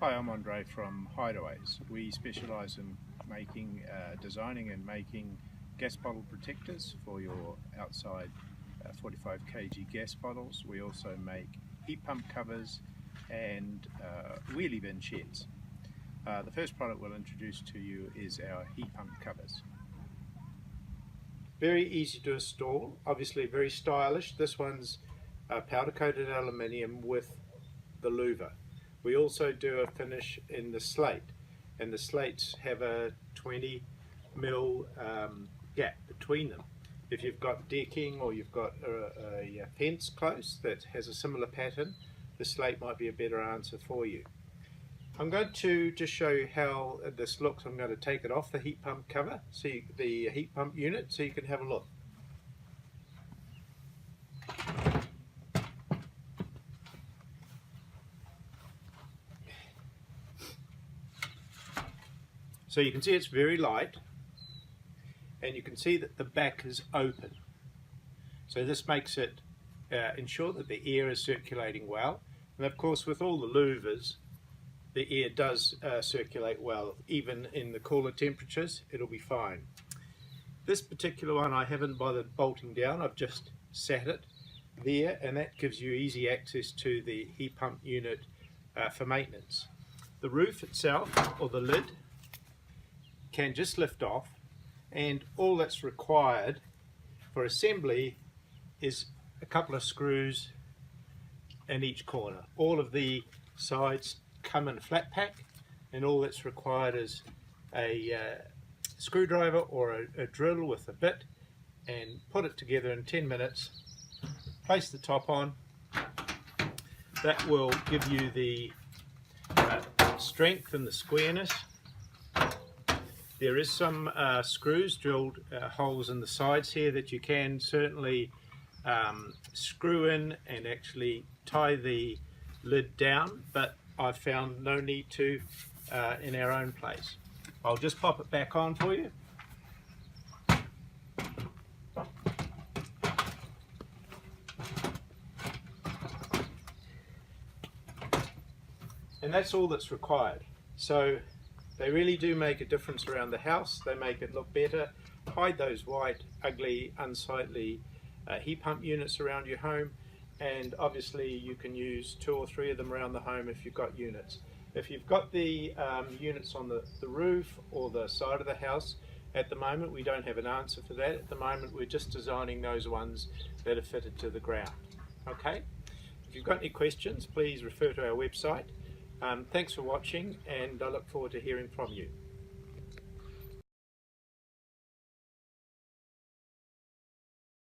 Hi, I'm Andre from Hideawayz. We specialise in designing and making gas bottle protectors for your outside 45 kg gas bottles. We also make heat pump covers and wheelie bin sheds. The first product we'll introduce to you is our heat pump covers. Very easy to install, obviously very stylish. This one's powder coated aluminium with the louver. We also do a finish in the slate, and the slates have a 20mm gap between them. If you've got decking or you've got a fence close that has a similar pattern, the slate might be a better answer for you. I'm going to just show you how this looks. I'm going to take it off the heat pump cover, the heat pump unit, so you can have a look. So you can see it's very light, and you can see that the back is open. So this makes it ensure that the air is circulating well. And of course, with all the louvers, the air does circulate well. Even in the cooler temperatures, it'll be fine. This particular one I haven't bothered bolting down. I've just sat it there, and that gives you easy access to the heat pump unit for maintenance. The roof itself, or the lid, can just lift off, and all that's required for assembly is a couple of screws in each corner. All of the sides come in a flat pack, and all that's required is a screwdriver or a drill with a bit, and put it together in 10 minutes. Place the top on. That will give you the strength and the squareness. There is some screws drilled holes in the sides here that you can certainly screw in and actually tie the lid down, but I've found no need to in our own place. I'll just pop it back on for you. And that's all that's required. So they really do make a difference around the house. They make it look better. Hide those white, ugly, unsightly heat pump units around your home, and obviously you can use 2 or 3 of them around the home if you've got units. If you've got the units on the roof or the side of the house, at the moment we don't have an answer for that. At the moment we're just designing those ones that are fitted to the ground. Okay? If you've got any questions, please refer to our website. Thanks for watching, and I look forward to hearing from you.